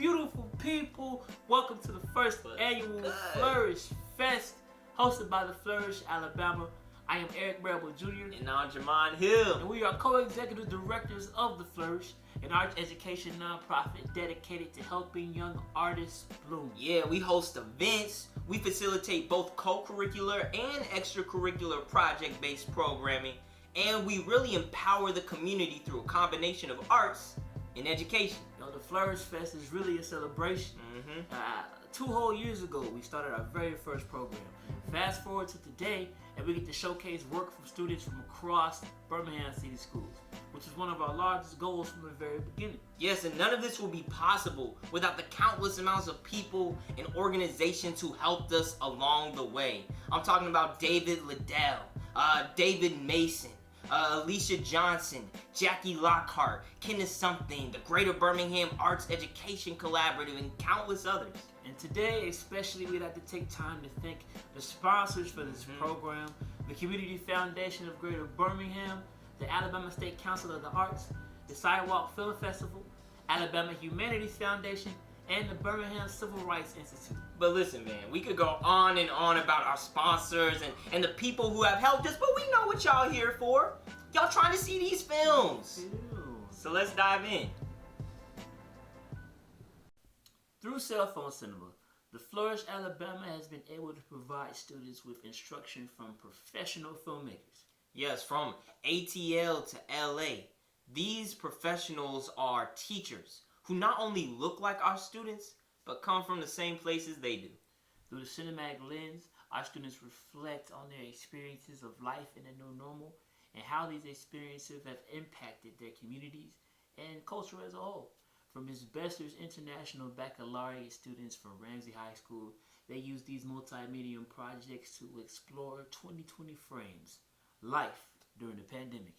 beautiful people. Welcome to the first annual Flourish Fest, hosted by the Flourish Alabama. I am Eric Rebel Jr. And I'm Jamon Hill. And we are co-executive directors of the Flourish, an arts education nonprofit dedicated to helping young artists bloom. Yeah, we host events. We facilitate both co-curricular and extracurricular project-based programming. And we really empower the community through a combination of arts and education. You know, the Flourish Fest is really a celebration. 2 whole years ago, we started our very first program. Fast forward to today, and we get to showcase work from students from across Birmingham City Schools, which is one of our largest goals from the very beginning. Yes, and none of this would be possible without the countless amounts of people and organizations who helped us along the way. I'm talking about David Liddell, David Mason, Alicia Johnson, Jackie Lockhart, Kenneth Something, the Greater Birmingham Arts Education Collaborative, and countless others. And today, especially, we'd like to take time to thank the sponsors for this program, the Community Foundation of Greater Birmingham, the Alabama State Council of the Arts, the Sidewalk Film Festival, Alabama Humanities Foundation, and the Birmingham Civil Rights Institute. But listen, man, we could go on and on about our sponsors and the people who have helped us, but we know what y'all here for. Y'all trying to see these films. So let's dive in. Through Cellphone Cinema, the Flourish Alabama has been able to provide students with instruction from professional filmmakers. Yes, from ATL to LA. These professionals are teachers who not only look like our students, but come from the same places they do. Through the cinematic lens, our students reflect on their experiences of life in a new normal and how these experiences have impacted their communities and culture as a whole. From Ms. Besser's International Baccalaureate students from Ramsay High School, they use these multimedia projects to explore 2020 frames, life during the pandemic.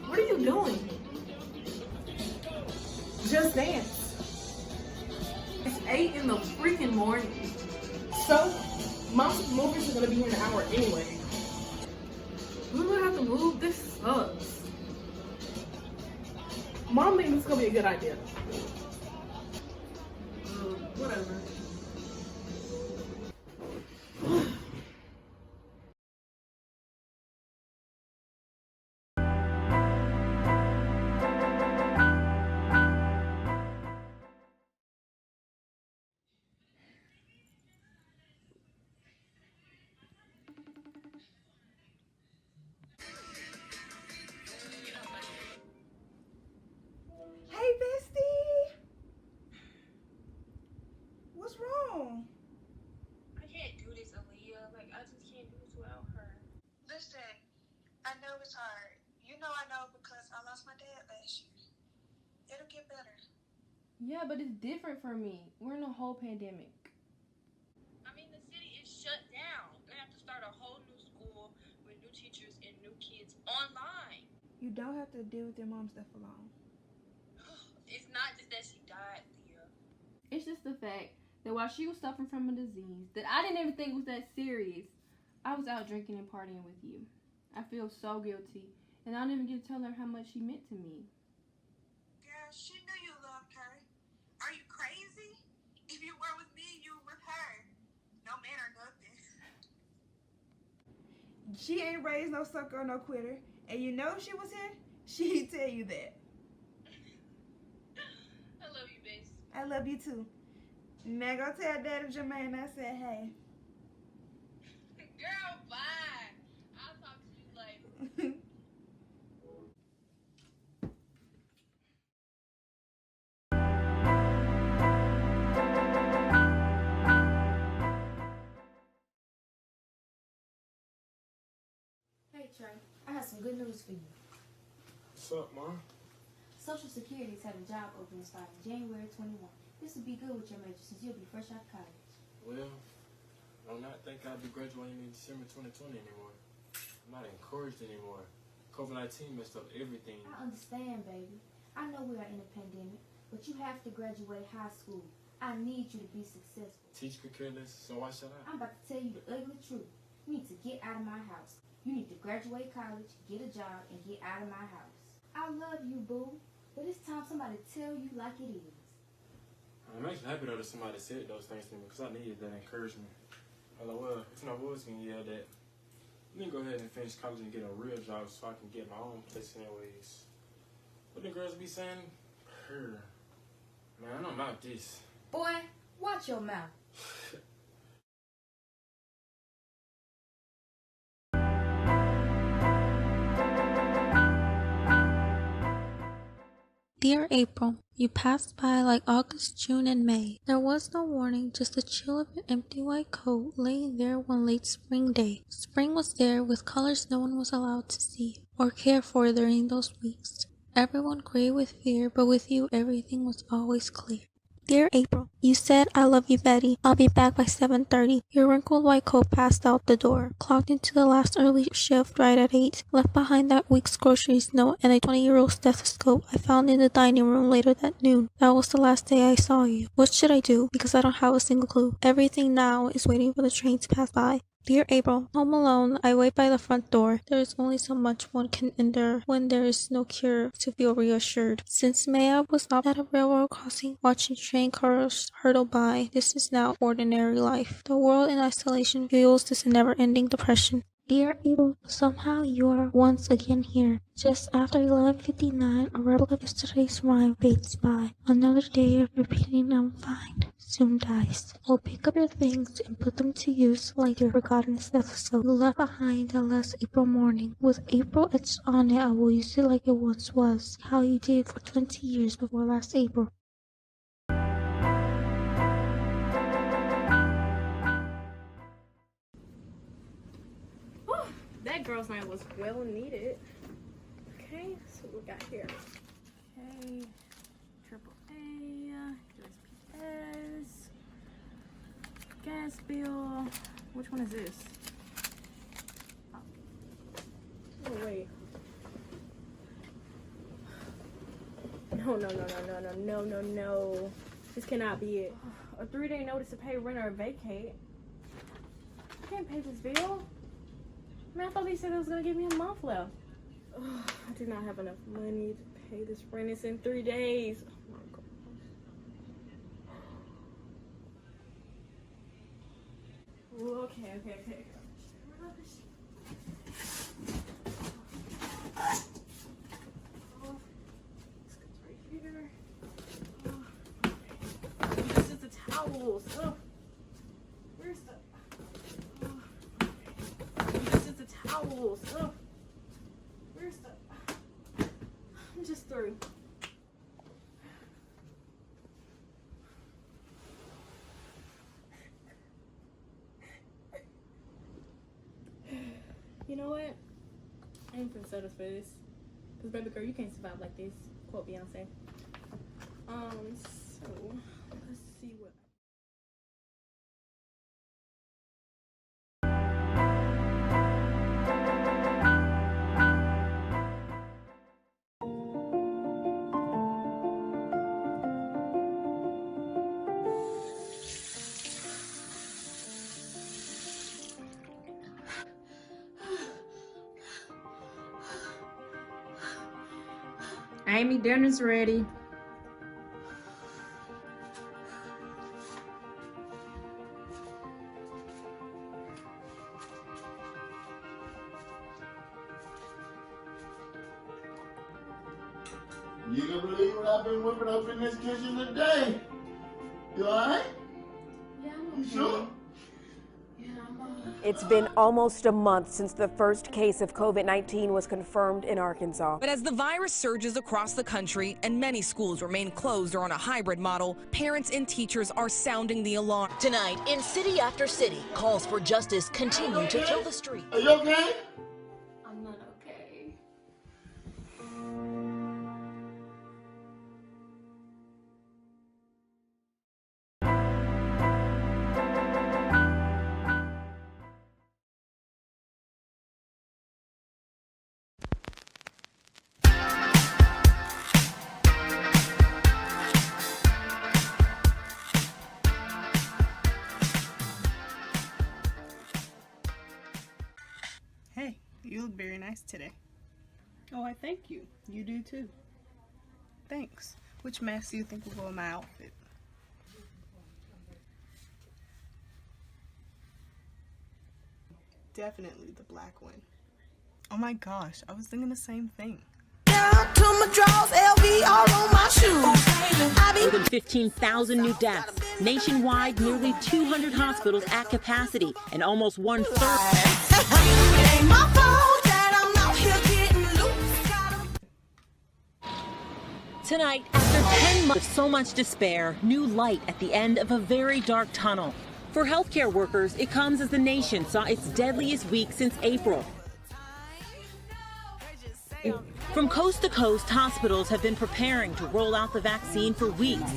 What are you doing? Just dance. It's 8 in the freaking morning. So, Mom's movies are gonna be here in an hour anyway. We don't have to move. This sucks. Mom thinks it's gonna be a good idea. Whatever. Hey, bestie! What's wrong? I can't do this, Aaliyah. Like, I just can't do this without her. Listen, I know it's hard. You know I know because I lost my dad last year. It'll get better. Yeah, but it's different for me. We're in a whole pandemic. I mean, the city is shut down. They have to start a whole new school with new teachers and new kids online. You don't have to deal with your mom's stuff alone. It's not just that she died, Leah. It's just the fact that while she was suffering from a disease that I didn't even think was that serious, I was out drinking and partying with you. I feel so guilty, and I don't even get to tell her how much she meant to me. Girl, she knew you loved her. Are you crazy? If you were with me, you were with her. No man or nothing. She ain't raised no sucker or no quitter. And you know if she was here, she'd tell you that. I love you, babe. I love you too. Now go tell Daddy Jermaine I said hey. Girl, bye. I'll talk to you later. Trey, I have some good news for you. What's up, Mom? Social Security is having job openings starting January 21. This would be good with your major since you'll be fresh out of college. Well, I do not think I'll be graduating in December 2020 anymore. I'm not encouraged anymore. COVID-19 messed up everything. I understand, baby. I know we are in a pandemic, but you have to graduate high school. I need you to be successful. Teacher could care less, so why should I? I'm about to tell you the ugly truth. You need to get out of my house. You need to graduate college, get a job, and get out of my house. I love you, boo, but it's time somebody tell you like it is. I'm actually happy though that somebody said those things to me because I needed that encouragement. I'm like, well, if my boys can yell that, let me go ahead and finish college and get a real job so I can get my own place anyways. What the girls be saying? Her. Man, I know about this. Boy, watch your mouth. Dear April, you passed by like August, June, and May. There was no warning, just the chill of your empty white coat laying there one late spring day. Spring was there with colors no one was allowed to see or care for during those weeks. Everyone gray with fear, but with you everything was always clear. Dear April, you said, I love you, Betty. I'll be back by 7:30. Your wrinkled white coat passed out the door. Clocked into the last early shift right at 8. Left behind that week's groceries note and a 20-year-old stethoscope I found in the dining room later that noon. That was the last day I saw you. What should I do? Because I don't have a single clue. Everything now is waiting for the train to pass by. Dear April, home alone, I wait by the front door. There is only so much one can endure when there is no cure to feel reassured. Since May I was up at a railroad crossing, watching train cars hurtle by. This is now ordinary life. The world in isolation fuels this never-ending depression. Dear April, somehow you are once again here. Just after 11:59, a replica of yesterday's rhyme fades by. Another day of repeating I'm fine soon dies. Well, pick up your things and put them to use like your forgotten stethoscope you left behind that last April morning. With April etched on it, I will use it like it once was, how you did for 20 years before last April. That girl's night was well needed. Okay, so what we got here. Okay, AAA, USPS, gas bill. Which one is this? Oh wait. No. This cannot be it. A 3-day notice to pay rent or vacate. I can't pay this bill. Man, I thought they said it was gonna give me a month left. Ugh, I do not have enough money to pay this rent. It's in 3 days. Oh my God. Ooh, okay. This is the towels. Oh. Where's the... towels. Oh. Where's the... I'm just through. You know what? I ain't finna settle for this. Cause baby girl, you can't survive like this. Quote Beyonce. So let's see what... Amy, dinner's ready. You can believe what I've been whipping up in this kitchen today. You alright? Yeah, I'm You okay. sure? It's been almost a month since the first case of COVID-19 was confirmed in Arkansas. But as the virus surges across the country and many schools remain closed or on a hybrid model, parents and teachers are sounding the alarm. Tonight, in city after city, calls for justice continue to fill the street. Are you okay? I'm not. You look very nice today. Oh, I thank you. You do too. Thanks. Which mask do you think will go with my outfit? Definitely the black one. Oh my gosh, I was thinking the same thing. More than 15,000 new deaths. Nationwide, nearly 200 hospitals at capacity, and almost 1/3. Tonight, after 10 months of so much despair, new light at the end of a very dark tunnel. For healthcare workers, it comes as the nation saw its deadliest week since April. From coast to coast, hospitals have been preparing to roll out the vaccine for weeks.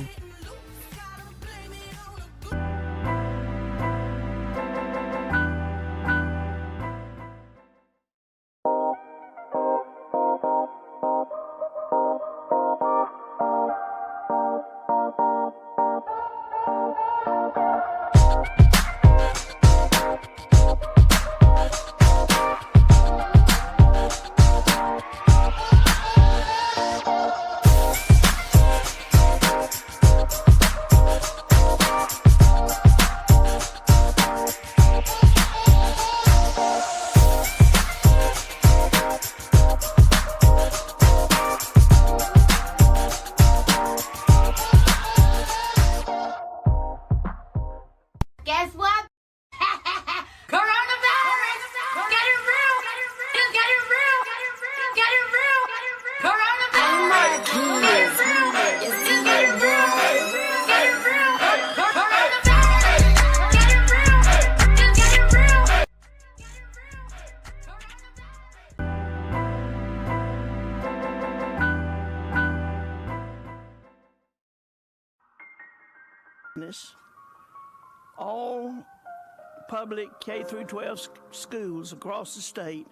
Guess what? Coronavirus! Get it real! It's getting real! It's getting real! Coronavirus! Get it real! It's getting real! Get it real! Coronavirus! Get it real! It's getting real! All public K-12 schools across the state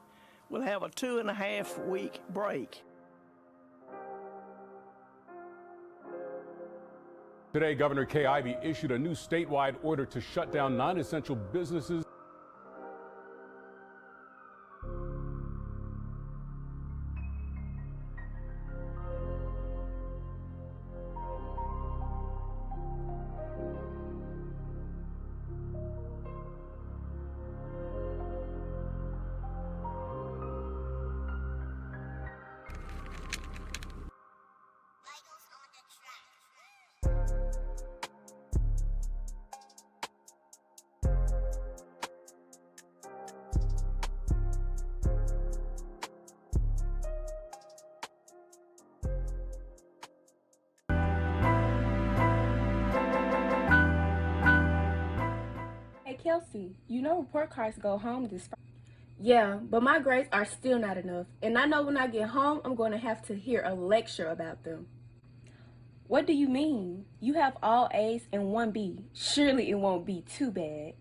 will have a 2.5-week break. Today, Governor Kay Ivey issued a new statewide order to shut down non-essential businesses. Hey Kelsey, you know report cards go home this Friday. Yeah, but my grades are still not enough, and I know when I get home I'm going to have to hear a lecture about them. What do you mean? You have all A's and 1 B. Surely it won't be too bad.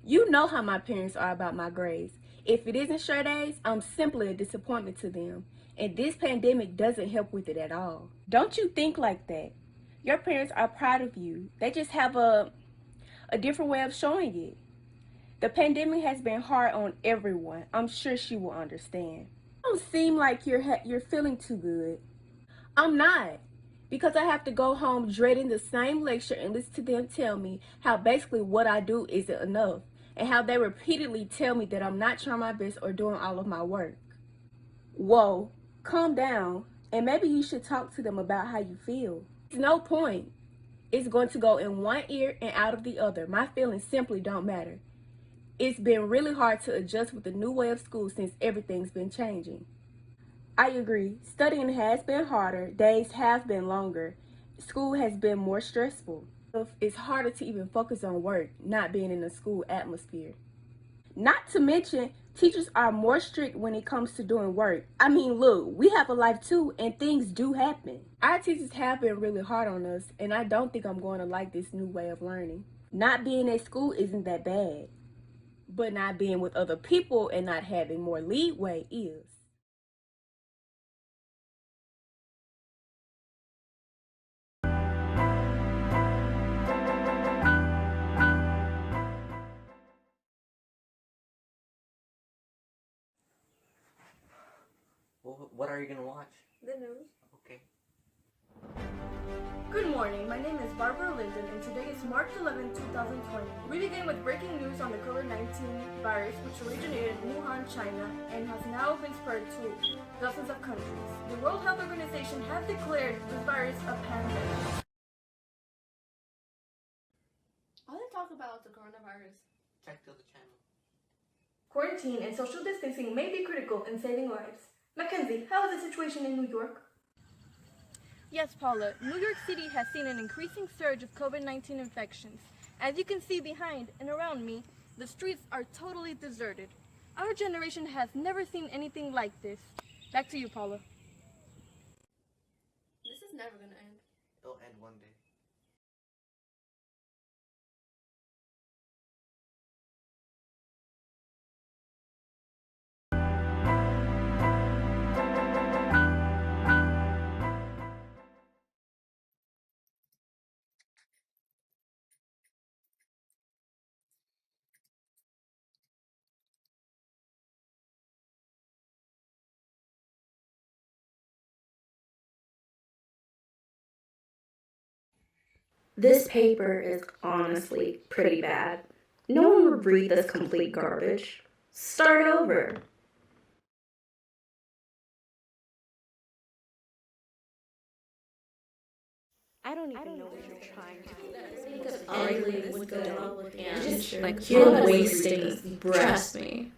You know how my parents are about my grades. If it isn't straight A's, I'm simply a disappointment to them, and this pandemic doesn't help with it at all. Don't you think like that? Your parents are proud of you. They just have a different way of showing it. The pandemic has been hard on everyone. I'm sure she will understand. You don't seem like you're feeling too good. I'm not, because I have to go home dreading the same lecture and listen to them tell me how basically what I do isn't enough, and how they repeatedly tell me that I'm not trying my best or doing all of my work. Whoa, calm down, and maybe you should talk to them about how you feel. It's no point. It's going to go in one ear and out of the other. My feelings simply don't matter. It's been really hard to adjust with the new way of school since everything's been changing. I agree. Studying has been harder. Days have been longer. School has been more stressful. It's harder to even focus on work, not being in a school atmosphere. Not to mention, teachers are more strict when it comes to doing work. I mean, look, we have a life too, and things do happen. Our teachers have been really hard on us, and I don't think I'm going to like this new way of learning. Not being at school isn't that bad, but not being with other people and not having more leeway is. Well, what are you gonna watch? The news. Okay. Good morning, my name is Barbara Linden and today is March 11, 2020. We begin with breaking news on the COVID-19 virus which originated in Wuhan, China and has now been spread to dozens of countries. The World Health Organization has declared this virus a pandemic. All they talk about is the coronavirus. Check the other channel. Quarantine and social distancing may be critical in saving lives. Mackenzie, how is the situation in New York? Yes, Paula, New York City has seen an increasing surge of COVID-19 infections. As you can see behind and around me, the streets are totally deserted. Our generation has never seen anything like this. Back to you, Paula. This is never gonna end. It'll end one day. This paper is honestly pretty bad. No one would read this complete garbage. Start over. I don't even know what you're trying to do. Because ugly was good and just like you're wasting. Trust me.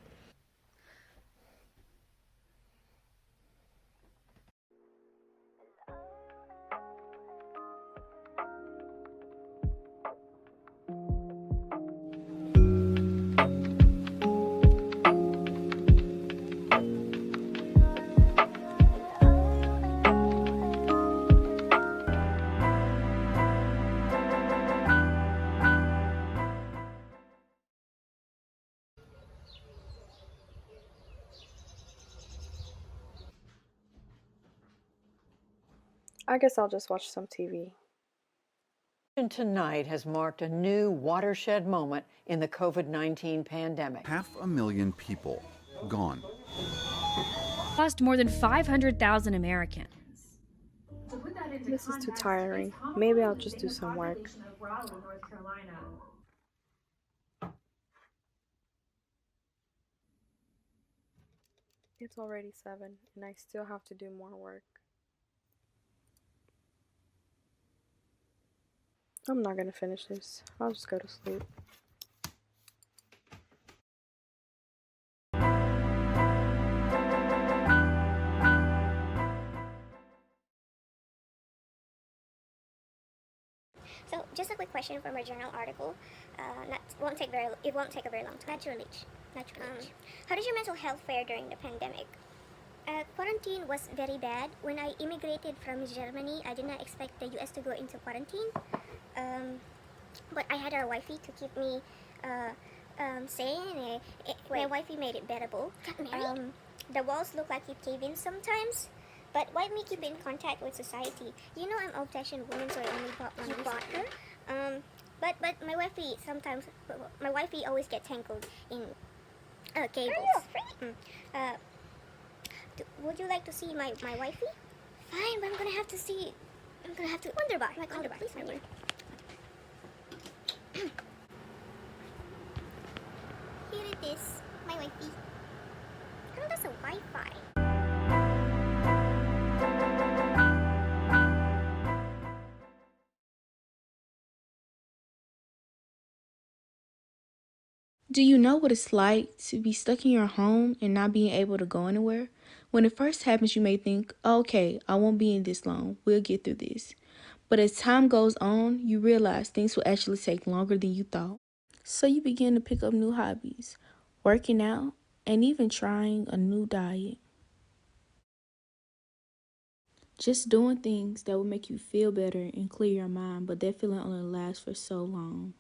I guess I'll just watch some TV. Tonight has marked a new watershed moment in the COVID-19 pandemic. 500,000 people gone. Lost more than 500,000 Americans. This is too tiring. Maybe I'll just do some work. It's already 7 and I still have to do more work. I'm not gonna finish this. I'll just go to sleep. So, just a quick question from our journal article. It won't take a very long time. Natural age. How did your mental health fare during the pandemic? Quarantine was very bad. When I immigrated from Germany, I did not expect the US to go into quarantine. But I had our wifey to keep me sane. My wifey made it bearable. The walls look like it cave in sometimes. But why me keep in contact with society? You know I'm old-fashioned woman, so I only bought one. You bought her? But my wifey always get tangled in cables. Would you like to see my wifey? Fine, but I'm gonna have to Wonderbar. Please, my dear. Here it is, my wifey. Oh, that's a Wi-Fi. Do you know what it's like to be stuck in your home and not being able to go anywhere? When it first happens, you may think, okay, I won't be in this long. We'll get through this. But as time goes on, you realize things will actually take longer than you thought. So you begin to pick up new hobbies, working out, and even trying a new diet. Just doing things that will make you feel better and clear your mind, but that feeling only lasts for so long.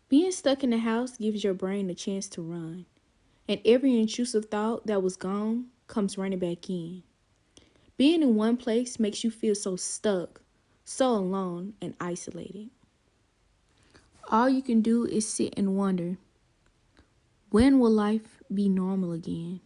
Being stuck in the house gives your brain a chance to run, and every intrusive thought that was gone comes running back in. Being in one place makes you feel so stuck, so alone and isolated. All you can do is sit and wonder, when will life be normal again?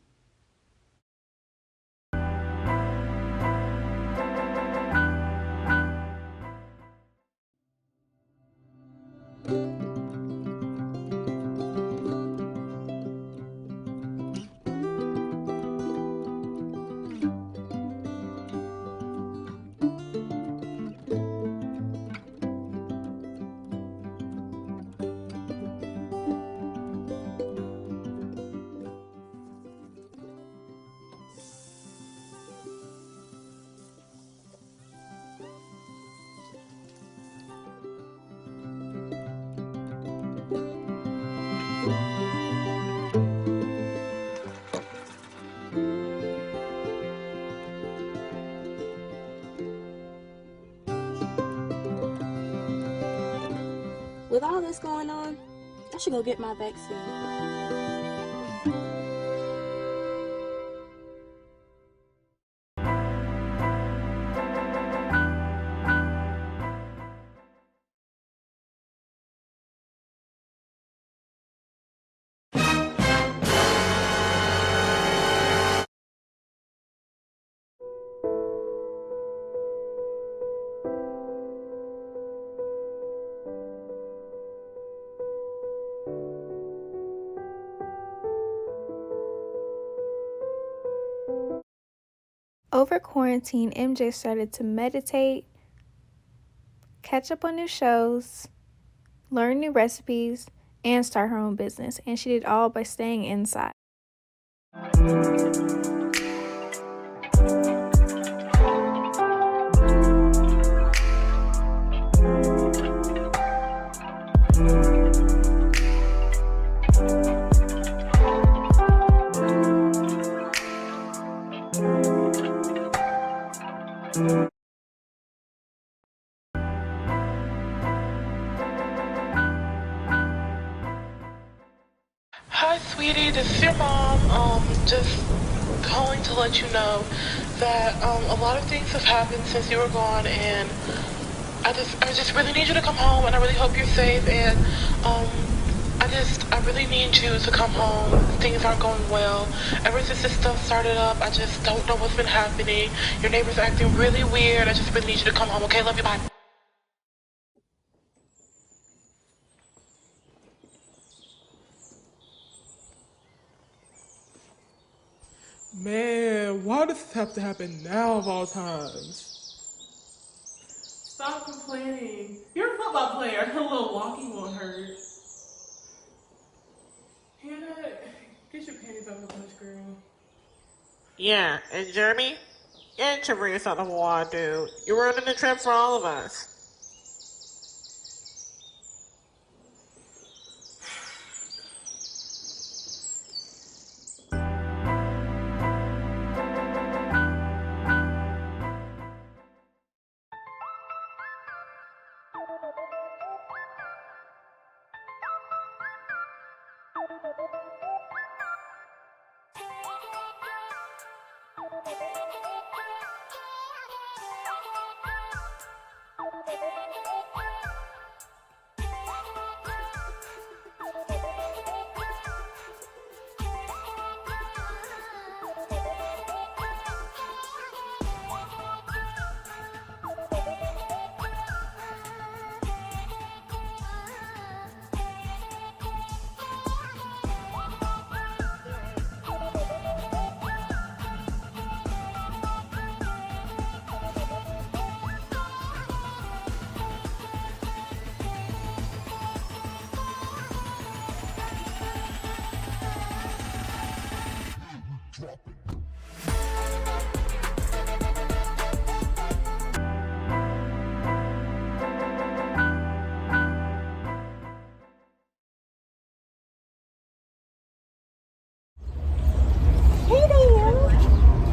this going on? I should go get my vaccine. Over quarantine, MJ started to meditate, catch up on new shows, learn new recipes, and start her own business. And she did all by staying inside. Hi, sweetie. This is your mom. Just calling to let you know that a lot of things have happened since you were gone, and I just really need you to come home, and I really hope you're safe. And I really need you to come home. Things aren't going well. Ever since this stuff started up, I just don't know what's been happening. Your neighbor's acting really weird. I just really need you to come home. Okay, love you. Bye. Man, why does this have to happen now of all times? Stop complaining. You're a football player. A little walking won't hurt. Hannah, get your panties off the punch, girl. Yeah, and Jeremy, get your rings out of the water, dude. You're ruining the trip for all of us.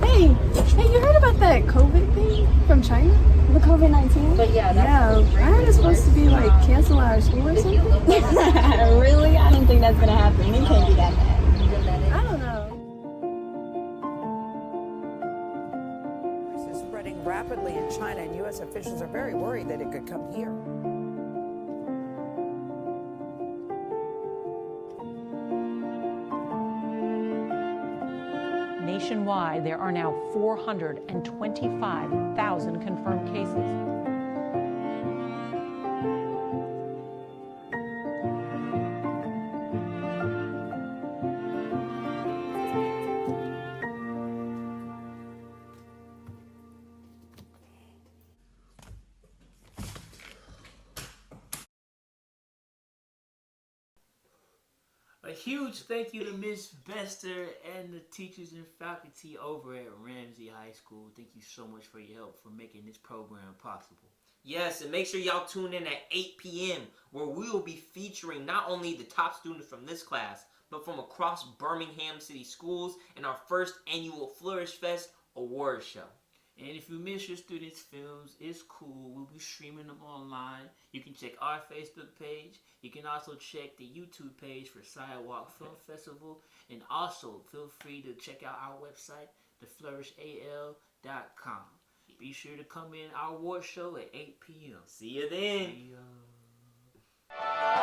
Hey, you heard about that COVID thing from China? The COVID-19? But yeah, I heard it's supposed to be like cancel our school or something. Really? I don't think that's gonna happen. It can't be that bad. I don't know. This is spreading rapidly in China, and U.S. officials are very worried that it could come here. Nationwide, there are now 425,000 confirmed cases. A huge thank you to Miss Bester and the teachers and faculty over at Ramsay High School. Thank you so much for your help for making this program possible. Yes, and make sure y'all tune in at 8 p.m. where we will be featuring not only the top students from this class, but from across Birmingham City Schools in our first annual Flourish Fest award show. And if you miss your students' films, it's cool. We'll be streaming them online. You can check our Facebook page. You can also check the YouTube page for Sidewalk Film Festival. And also, feel free to check out our website, theflourishala.com. Be sure to come in our award show at 8 p.m. See you then. See ya.